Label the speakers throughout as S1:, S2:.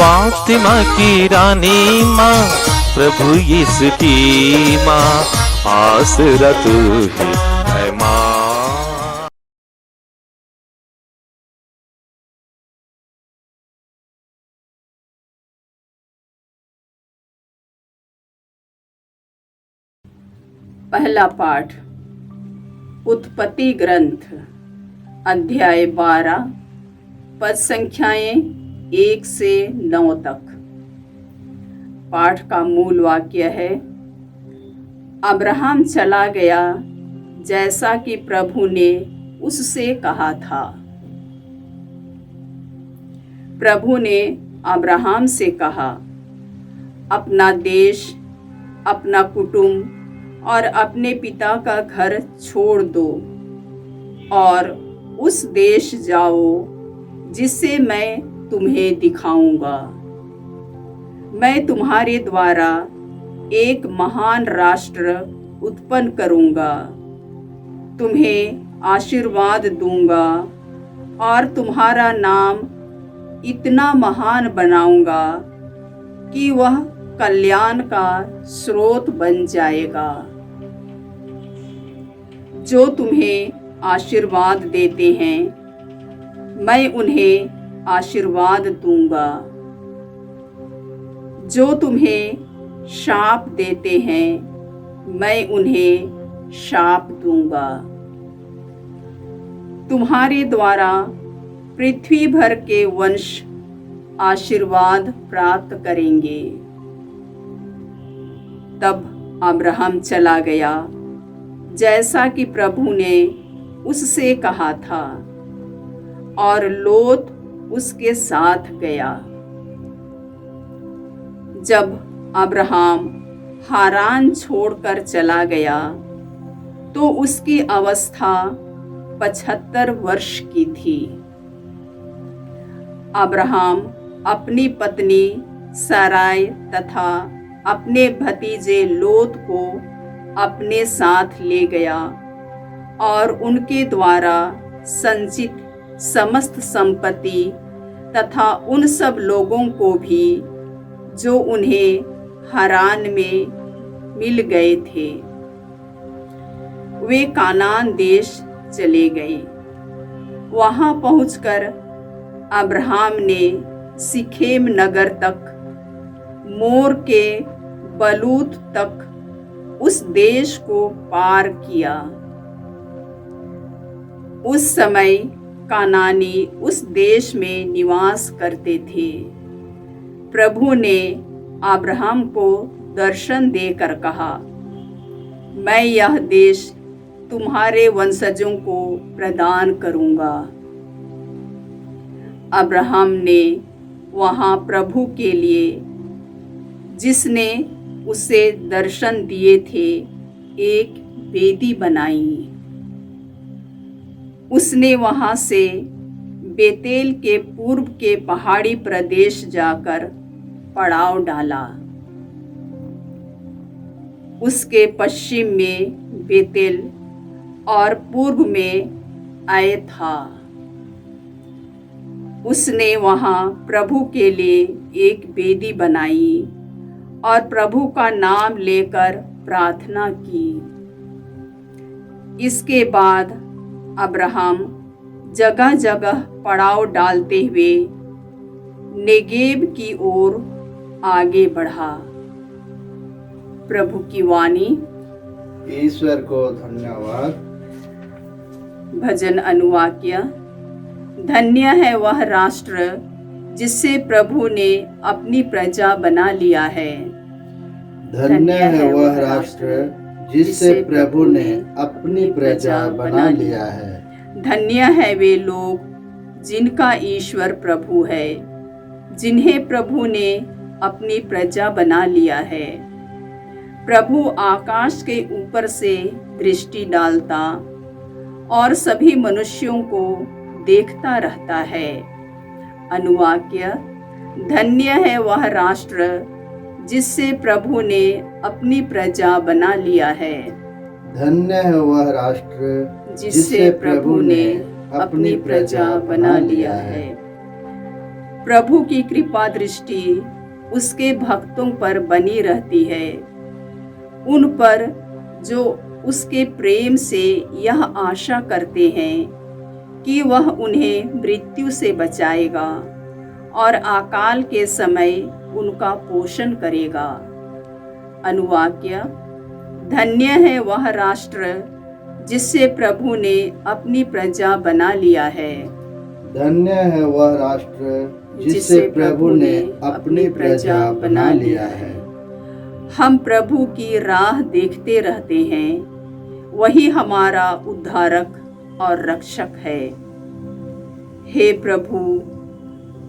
S1: फातिमा की रानी माँ, प्रभु यीशु की माँ, आसरा तू ही है माँ।
S2: पहला पाठ उत्पत्ति ग्रंथ अध्याय 12 पद संख्याएं 1 से 9 तक। पाठ का मूल वाक्य है, अब्राहम चला गया जैसा कि प्रभु ने उससे कहा था। प्रभु ने अब्राहम से कहा, अपना देश, अपना कुटुंब और अपने पिता का घर छोड़ दो और उस देश जाओ जिसे मैं तुम्हें दिखाऊंगा। मैं तुम्हारे द्वारा एक महान राष्ट्र उत्पन्न करूंगा, तुम्हें आशीर्वाद दूंगा और तुम्हारा नाम इतना महान बनाऊंगा कि वह कल्याण का स्रोत बन जाएगा। जो तुम्हें आशीर्वाद देते हैं, मैं उन्हें आशीर्वाद दूंगा। जो तुम्हें शाप देते हैं, मैं उन्हें शाप दूंगा। तुम्हारे द्वारा पृथ्वी भर के वंश आशीर्वाद प्राप्त करेंगे। तब अब्राहम चला गया जैसा कि प्रभु ने उससे कहा था, और लोत उसके साथ गया। जब अब्राहम हारान छोड़कर चला गया तो उसकी अवस्था 75 वर्ष की थी। अब्राहम अपनी पत्नी साराय तथा अपने भतीजे लोत को अपने साथ ले गया और उनके द्वारा संचित समस्त संपत्ति तथा उन सब लोगों को भी जो उन्हें हारान में मिल गए थे। वे कानान देश चले गए। वहां पहुंचकर अब्राहम ने सिखेम नगर तक, मोर के बलूत तक उस देश को पार किया। उस समय कानानी उस देश में निवास करते थे। प्रभु ने अब्राहम को दर्शन देकर कहा, मैं यह देश तुम्हारे वंशजों को प्रदान करूंगा। अब्राहम ने वहां प्रभु के लिए, जिसने उसे दर्शन दिए थे, एक वेदी बनाई। उसने वहां से बेतेल के पूर्व के पहाड़ी प्रदेश जाकर पड़ाव डाला। उसके पश्चिम में बेतेल और पूर्व में आय था। उसने वहां प्रभु के लिए एक वेदी बनाई और प्रभु का नाम लेकर प्रार्थना की। इसके बाद अब्राहम जगह जगह पड़ाव डालते हुए नेगेब की ओर आगे बढ़ा। प्रभु की वाणी।
S3: ईश्वर को धन्यवाद।
S2: भजन अनुवाक्य। धन्य है वह राष्ट्र जिससे प्रभु ने अपनी प्रजा बना लिया है।
S3: धन्य है वह राष्ट्र जिससे प्रभु ने अपनी प्रजा बना लिया है।
S2: धन्य है वे लोग जिनका ईश्वर प्रभु है, जिन्हें प्रभु ने अपनी प्रजा बना लिया है। प्रभु आकाश के ऊपर से दृष्टि डालता और सभी मनुष्यों को देखता रहता है। अनुवाक्य। धन्य है वह राष्ट्र जिससे प्रभु ने अपनी प्रजा बना लिया है।
S3: धन्य है वह राष्ट्र
S2: जिससे प्रभु ने अपनी प्रजा बना लिया है। प्रभु की कृपा दृष्टि उसके भक्तों पर बनी रहती है, उन पर जो उसके प्रेम से यह आशा करते हैं कि वह उन्हें मृत्यु से बचाएगा और अकाल के समय उनका पोषण करेगा। अनुवाक्य: धन्य है वह राष्ट्र जिससे प्रभु ने अपनी प्रजा बना लिया है।
S3: धन्य है वह राष्ट्र जिसे प्रभु ने अपनी प्रजा बना लिया है।
S2: हम प्रभु की राह देखते रहते हैं, वही हमारा उद्धारक और रक्षक है। हे प्रभु,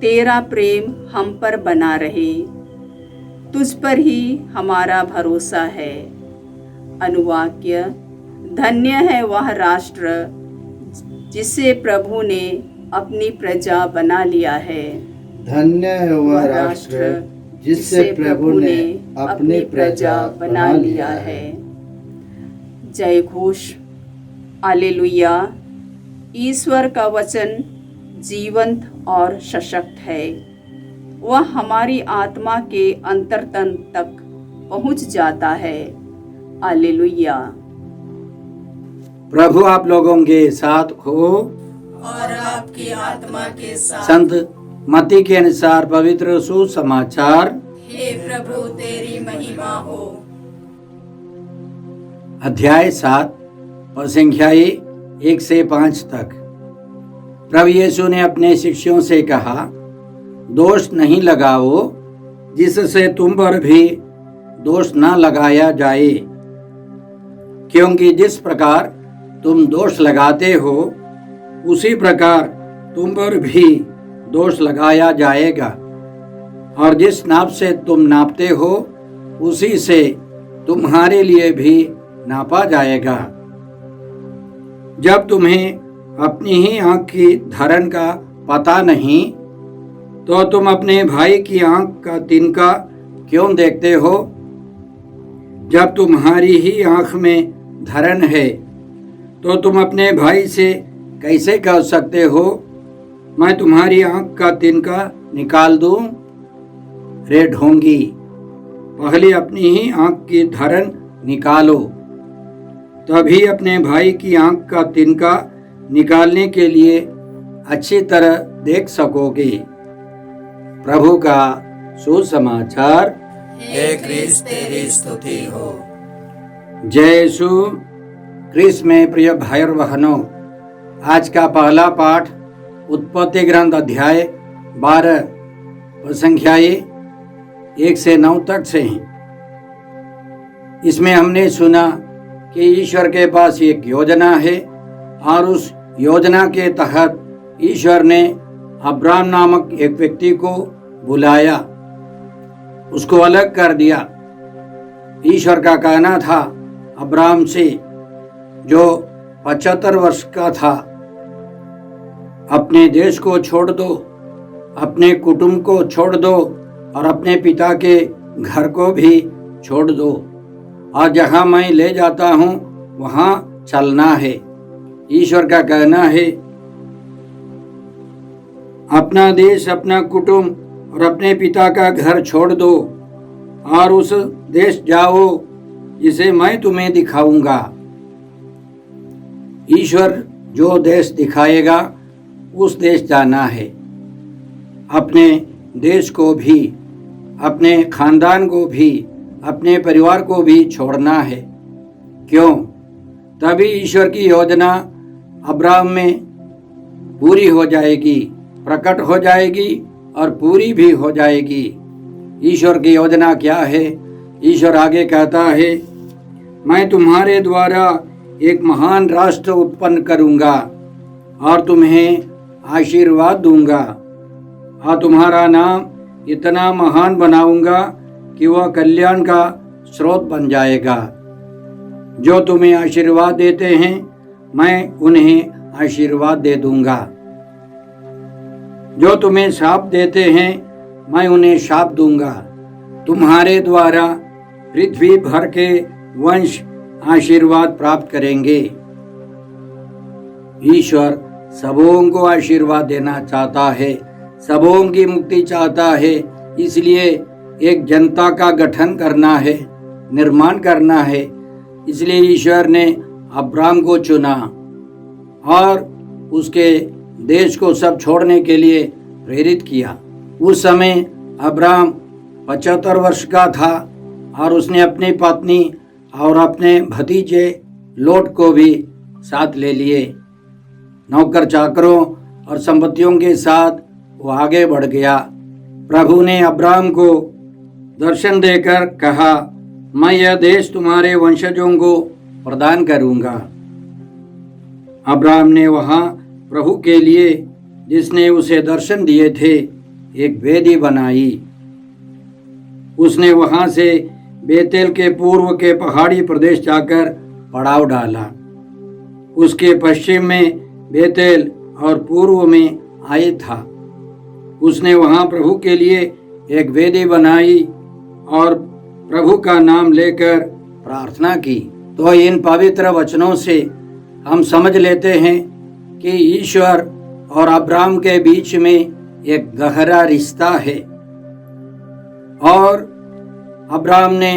S2: तेरा प्रेम हम पर बना रहे, तुझ पर ही हमारा भरोसा है। अनुवाक्य: धन्य है वह राष्ट्र जिसे प्रभु ने अपनी प्रजा बना लिया है।
S3: धन्य है वह राष्ट्र जिससे प्रभु ने अपनी प्रजा बना लिया है।
S2: जय घोष। हालेलुया। ईश्वर का वचन जीवंत और सशक्त है। वह हमारी आत्मा के अंतर्तन तक पहुंच जाता है। हालेलुया।
S4: प्रभु आप लोगों के साथ हो
S2: और आपकी आत्मा के साथ।
S4: संत मत्ती के अनुसार पवित्र सुसमाचार।
S2: हे प्रभु, तेरी महिमा हो।
S4: अध्याय 7 और संख्याएं 1 से 5 तक। प्रभु यीशु ने अपने शिष्यों से कहा, दोष नहीं लगाओ जिससे तुम पर भी दोष न लगाया जाए, क्योंकि जिस प्रकार तुम दोष लगाते हो उसी प्रकार तुम पर भी दोष लगाया जाएगा, और जिस नाप से तुम नापते हो उसी से तुम्हारे लिए भी नापा जाएगा। जब तुम्हें अपनी ही आंख की धरन का पता नहीं तो तुम अपने भाई की आंख का तिनका क्यों देखते हो? जब तुम्हारी ही आंख में धरन है तो तुम अपने भाई से कैसे कह सकते हो, मैं तुम्हारी आंख का तिनका निकाल दूं? रे ढोंगी, पहले अपनी ही आंख की धरन निकालो, तभी अपने भाई की आंख का तिनका निकालने के लिए अच्छी तरह देख सकोगे। प्रभु का सुसमाचार।
S5: हे क्रिस्त, तेरी स्तुति हो।
S4: जय यीशु क्रिस्त में प्रिय भाई और बहनों, आज का पहला पाठ उत्पत्ति ग्रंथ अध्याय 12 और संख्याएं 1 से 9 तक से हैं। इसमें हमने सुना कि ईश्वर के पास एक योजना है और उस योजना के तहत ईश्वर ने अब्राम नामक एक व्यक्ति को बुलाया, उसको अलग कर दिया। ईश्वर का कहना था अब्राम से, जो 75 वर्ष का था, अपने देश को छोड़ दो, अपने कुटुंब को छोड़ दो और अपने पिता के घर को भी छोड़ दो, और जहाँ मैं ले जाता हूँ वहाँ चलना है। ईश्वर का कहना है अपना देश, अपना कुटुंब और अपने पिता का घर छोड़ दो और उस देश जाओ जिसे मैं तुम्हें दिखाऊंगा। ईश्वर जो देश दिखाएगा उस देश जाना है। अपने देश को भी, अपने खानदान को भी, अपने परिवार को भी छोड़ना है। क्यों? तभी ईश्वर की योजना अब्राहम में पूरी हो जाएगी, प्रकट हो जाएगी और पूरी भी हो जाएगी। ईश्वर की योजना क्या है? ईश्वर आगे कहता है, मैं तुम्हारे द्वारा एक महान राष्ट्र उत्पन्न करूंगा और तुम्हें आशीर्वाद दूंगा, और तुम्हारा नाम इतना महान बनाऊंगा कि वह कल्याण का स्रोत बन जाएगा। जो तुम्हें आशीर्वाद देते हैं मैं उन्हें आशीर्वाद दे दूंगा, जो तुम्हें शाप देते हैं मैं उन्हें शाप दूंगा। तुम्हारे द्वारा पृथ्वी भर के वंश आशीर्वाद प्राप्त करेंगे। ईश्वर सबों को आशीर्वाद देना चाहता है, सबों की मुक्ति चाहता है, इसलिए एक जनता का गठन करना है, निर्माण करना है। इसलिए ईश्वर ने अब्राम को चुना और उसके देश को सब छोड़ने के लिए प्रेरित किया। उस समय अब्राम 75 वर्ष का था और उसने अपनी पत्नी और अपने भतीजे लोट को भी साथ ले लिए। नौकर चाकरों और संपत्तियों के साथ वो आगे बढ़ गया। प्रभु ने अब्राम को दर्शन देकर कहा, मैं यह देश तुम्हारे वंशजों को प्रदान करूंगा। अब्राम ने वहां प्रभु के लिए, जिसने उसे दर्शन दिए थे, एक वेदी बनाई। उसने वहां से बेतेल के पूर्व के पहाड़ी प्रदेश जाकर पड़ाव डाला। उसके पश्चिम में बेतेल और पूर्व में आई था। उसने वहां प्रभु के लिए एक वेदी बनाई और प्रभु का नाम लेकर प्रार्थना की। तो इन पवित्र वचनों से हम समझ लेते हैं कि ईश्वर और अब्राम के बीच में एक गहरा रिश्ता है और अब्राम ने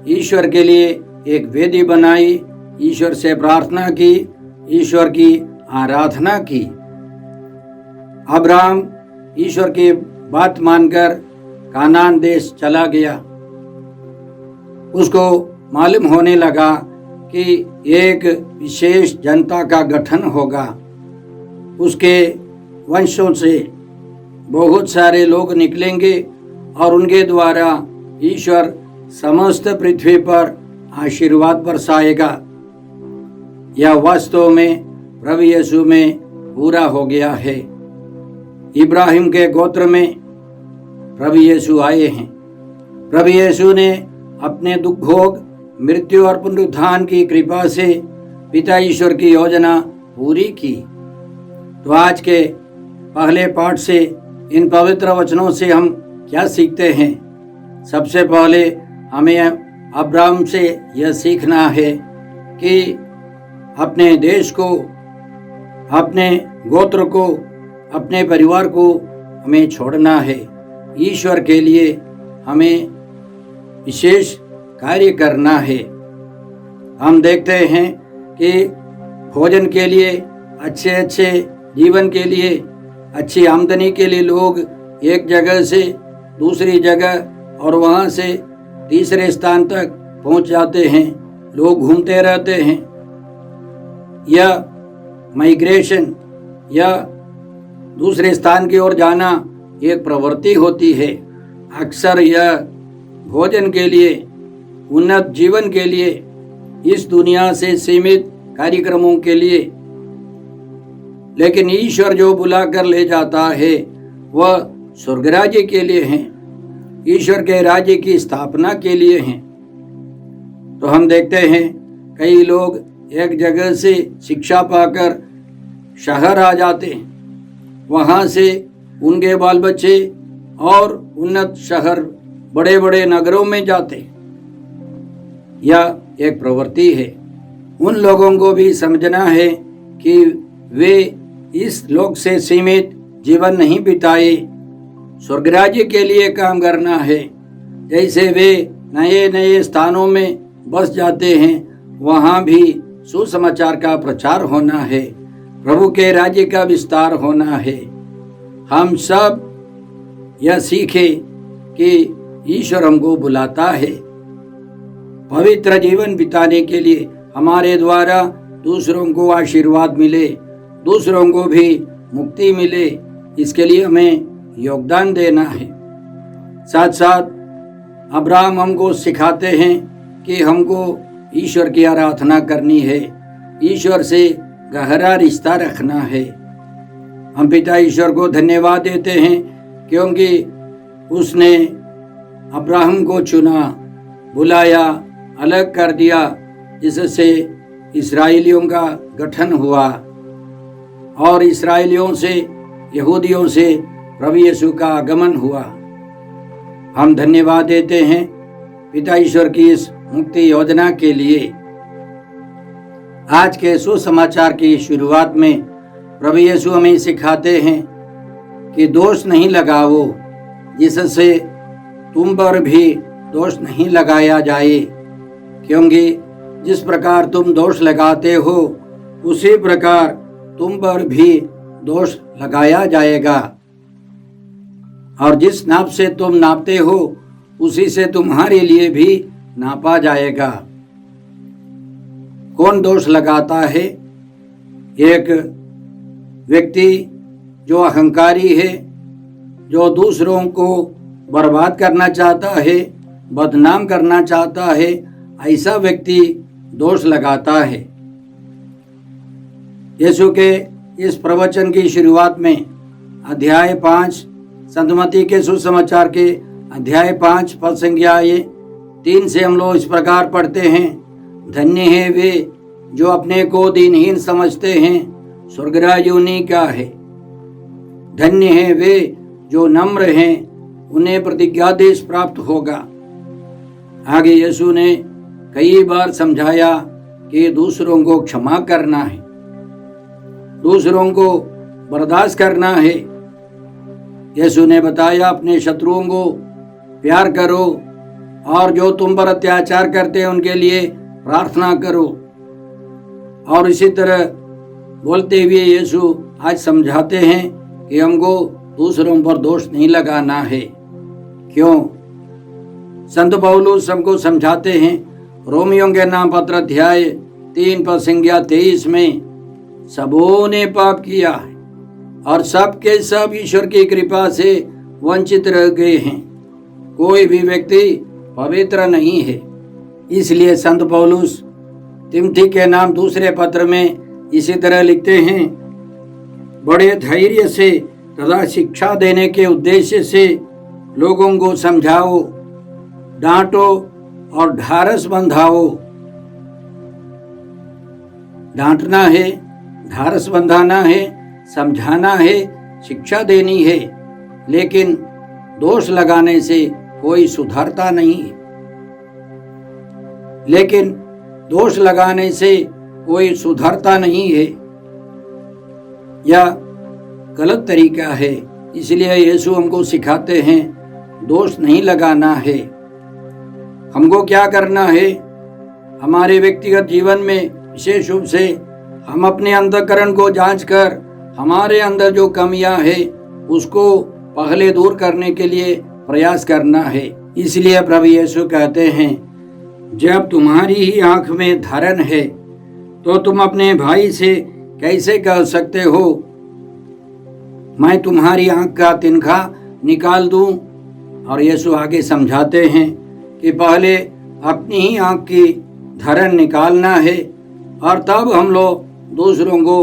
S4: ईश्वर के लिए एक वेदी बनाई, ईश्वर से प्रार्थना की, ईश्वर की आराधना की। अब्राम ईश्वर की बात मानकर कानान देश चला गया। उसको मालूम होने लगा कि एक विशेष जनता का गठन होगा। उसके वंशों से बहुत सारे लोग निकलेंगे और उनके द्वारा ईश्वर समस्त पृथ्वी पर आशीर्वाद बरसाएगा। यह वास्तव में प्रभु यीशु में पूरा हो गया है। इब्राहिम के गोत्र में प्रभु यीशु आए हैं। प्रभु यीशु ने अपने दुख भोग, मृत्यु और पुनरुत्थान की कृपा से पिता ईश्वर की योजना पूरी की। तो आज के पहले पाठ से, इन पवित्र वचनों से हम क्या सीखते हैं? सबसे पहले हमें अब्राम से यह सीखना है कि अपने देश को, अपने गोत्र को, अपने परिवार को हमें छोड़ना है। ईश्वर के लिए हमें विशेष कार्य करना है। हम देखते हैं कि भोजन के लिए, अच्छे जीवन के लिए, अच्छी आमदनी के लिए लोग एक जगह से दूसरी जगह और वहाँ से तीसरे स्थान तक पहुँच जाते हैं। लोग घूमते रहते हैं। यह माइग्रेशन या दूसरे स्थान की ओर जाना एक प्रवृत्ति होती है। अक्सर यह भोजन के लिए, उन्नत जीवन के लिए, इस दुनिया से सीमित कार्यक्रमों के लिए। लेकिन ईश्वर जो बुला कर ले जाता है वह स्वर्ग राज्य के लिए है, ईश्वर के राज्य की स्थापना के लिए है। तो हम देखते हैं कई लोग एक जगह से शिक्षा पाकर शहर आ जाते हैं, वहाँ से उनके बाल बच्चे और उन्नत शहर, बड़े बड़े नगरों में जाते। यह एक प्रवृत्ति है। उन लोगों को भी समझना है कि वे इस लोक से सीमित जीवन नहीं बिताए, स्वर्ग राज्य के लिए काम करना है। जैसे वे नए नए स्थानों में बस जाते हैं, वहाँ भी सुसमाचार का प्रचार होना है, प्रभु के राज्य का विस्तार होना है। हम सब यह सीखें कि ईश्वर हमको बुलाता है पवित्र जीवन बिताने के लिए। हमारे द्वारा दूसरों को आशीर्वाद मिले, दूसरों को भी मुक्ति मिले, इसके लिए हमें योगदान देना है। साथ साथ अब्राहम हमको सिखाते हैं कि हमको ईश्वर की आराधना करनी है, ईश्वर से गहरा रिश्ता रखना है। हम पिता ईश्वर को धन्यवाद देते हैं क्योंकि उसने अब्राहम को चुना, बुलाया, अलग कर दिया, जिससे इस्राएलियों का गठन हुआ और इस्राएलियों से, यहूदियों से प्रभु यीशु का आगमन हुआ। हम धन्यवाद देते हैं पिता ईश्वर की इस मुक्ति योजना के लिए। आज के सुसमाचार की शुरुआत में प्रभु यीशु हमें सिखाते हैं कि दोष नहीं लगाओ, जिससे तुम पर भी दोष नहीं लगाया जाए, क्योंकि जिस प्रकार तुम दोष लगाते हो उसी प्रकार तुम पर भी दोष लगाया जाएगा, और जिस नाप से तुम नापते हो उसी से तुम्हारे लिए भी नापा जाएगा। कौन दोष लगाता है? एक व्यक्ति जो अहंकारी है, जो दूसरों को बर्बाद करना चाहता है, बदनाम करना चाहता है, ऐसा व्यक्ति दोष लगाता है। यीशु के इस प्रवचन की शुरुआत में अध्याय 5 संत मत्ती के सुसमाचार के अध्याय 5 पद संख्या 3 से हम लोग इस प्रकार पढ़ते हैं, धन्य है वे जो अपने को दीनहीन समझते हैं, स्वर्गराज उन्हीं का है। धन्य है वे जो नम्र हैं, उन्हें प्रतिज्ञादेश प्राप्त होगा। आगे यीशु ने कई बार समझाया कि दूसरों को क्षमा करना है, दूसरों को बर्दाश्त करना है। यीशु ने बताया अपने शत्रुओं को प्यार करो और जो तुम पर अत्याचार करते हैं उनके लिए प्रार्थना करो। और इसी तरह बोलते हुए यीशु आज समझाते हैं कि हमको दूसरों पर दोष नहीं लगाना है। क्यों? संत पौलुस हमको समझाते हैं रोमियों के नाम पत्र अध्याय 3 पद संख्या 23 में, सबों ने पाप किया है और सब के सब ईश्वर की कृपा से वंचित रह गए हैं, कोई भी व्यक्ति पवित्र नहीं है। इसलिए संत पौलुस तिमोथी के नाम दूसरे पत्र में इसी तरह लिखते हैं, बड़े धैर्य से तथा शिक्षा देने के उद्देश्य से लोगों को समझाओ, डांटो और ढारस बंधाओ। डांटना है, ढारस बंधाना है, समझाना है, शिक्षा देनी है, लेकिन दोष लगाने से कोई सुधरता नहीं है। लेकिन दोष लगाने से कोई सुधरता नहीं है, यह गलत तरीका है। इसलिए यीशु हमको सिखाते हैं दोष नहीं लगाना है। हमको क्या करना है? हमारे व्यक्तिगत जीवन में विशेष रूप से हम अपने अंतःकरण को जांच कर हमारे अंदर जो कमियां हैं उसको पहले दूर करने के लिए प्रयास करना है। इसलिए प्रभु यीशु कहते हैं, जब तुम्हारी ही आंख में धरन है तो तुम अपने भाई से कैसे कह सकते हो मैं तुम्हारी आंख का तिनखा निकाल दूं? और यीशु आगे समझाते हैं कि पहले अपनी ही आंख की धरन निकालना है और तब हम लोग दूसरों को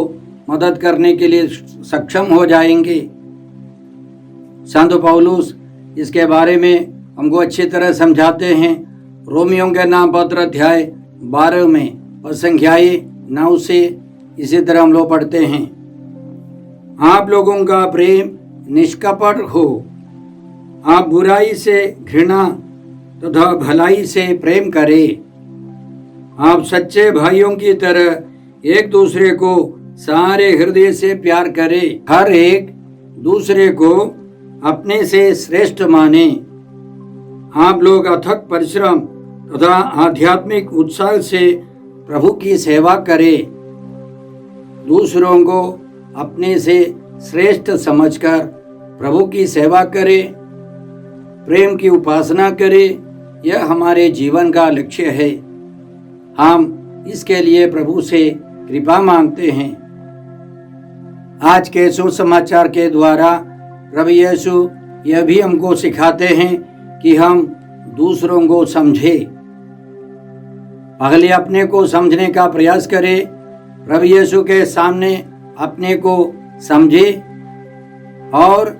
S4: मदद करने के लिए सक्षम हो जाएंगे। संत पौलुस इसके बारे में हमको अच्छी तरह समझाते हैं। रोमियों के नाम पत्र अध्याय 12 में और संख्याएं 9 से इसी तरह हम लोग पढ़ते हैं, आप लोगों का प्रेम निष्कपट हो, आप बुराई से घृणा तथा भलाई से प्रेम करें, आप सच्चे भाइयों की तरह एक दूसरे को सारे हृदय से प्यार करें, हर एक दूसरे को अपने से श्रेष्ठ माने, आप लोग अथक परिश्रम तथा आध्यात्मिक उत्साह से प्रभु की सेवा करें, दूसरों को अपने से श्रेष्ठ समझकर प्रभु की सेवा करें, प्रेम की उपासना करें। यह हमारे जीवन का लक्ष्य है। हम इसके लिए प्रभु से कृपा मांगते हैं। आज के सुसमाचार के द्वारा प्रभु यीशु यह भी हमको सिखाते हैं कि हम दूसरों को समझें। पहले अपने को समझने का प्रयास करें, प्रभु यीशु के सामने अपने को समझे और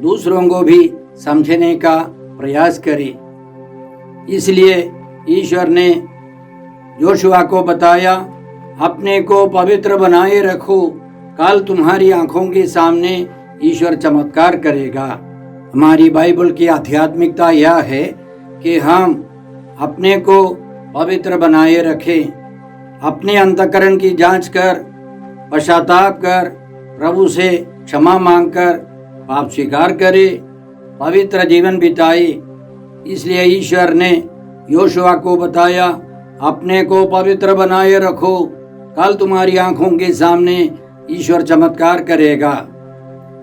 S4: दूसरों को भी समझने का प्रयास करें। इसलिए ईश्वर ने योशुआ को बताया, अपने को पवित्र बनाए रखो, कल तुम्हारी आंखों के सामने ईश्वर चमत्कार करेगा। हमारी बाइबल की आध्यात्मिकता यह है कि हम अपने को पवित्र बनाए रखें, अपने अंतःकरण की जांच कर, पश्चाताप कर, प्रभु से क्षमा मांगकर पाप स्वीकार करे, पवित्र जीवन बिताए। इसलिए ईश्वर ने योशुआ को बताया, अपने को पवित्र बनाए रखो, कल तुम्हारी आंखों के सामने ईश्वर चमत्कार करेगा।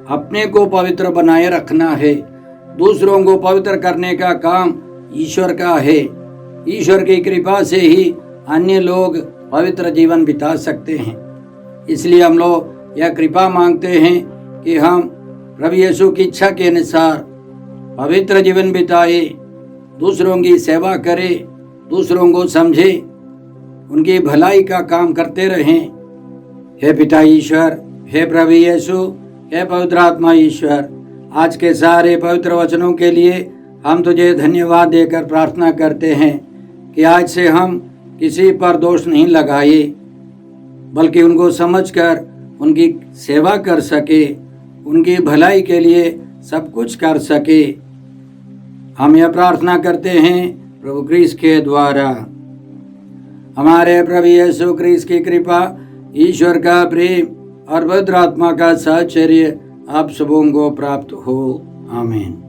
S4: अपने को पवित्र बनाए रखना है, दूसरों को पवित्र करने का काम ईश्वर का है। ईश्वर की कृपा से ही अन्य लोग पवित्र जीवन बिता सकते हैं। इसलिए हम लोग यह कृपा मांगते हैं कि हम प्रभु यीशु की इच्छा के अनुसार पवित्र जीवन बिताए, दूसरों की सेवा करें, दूसरों को समझे, उनकी भलाई का काम करते रहें। हे पिता ईश्वर, हे प्रभु यीशु, हे पवित्र आत्मा ईश्वर, आज के सारे पवित्र वचनों के लिए हम तुझे धन्यवाद देकर प्रार्थना करते हैं कि आज से हम किसी पर दोष नहीं लगाए, बल्कि उनको समझकर उनकी सेवा कर सके, उनकी भलाई के लिए सब कुछ कर सके। हम यह प्रार्थना करते हैं प्रभु क्रिस्त के द्वारा। हमारे प्रभु यीशु क्रिस्त की कृपा, ईश्वर का प्रेम और पवित्र आत्मा का साहचर्य आप सबों को प्राप्त हो। आमीन।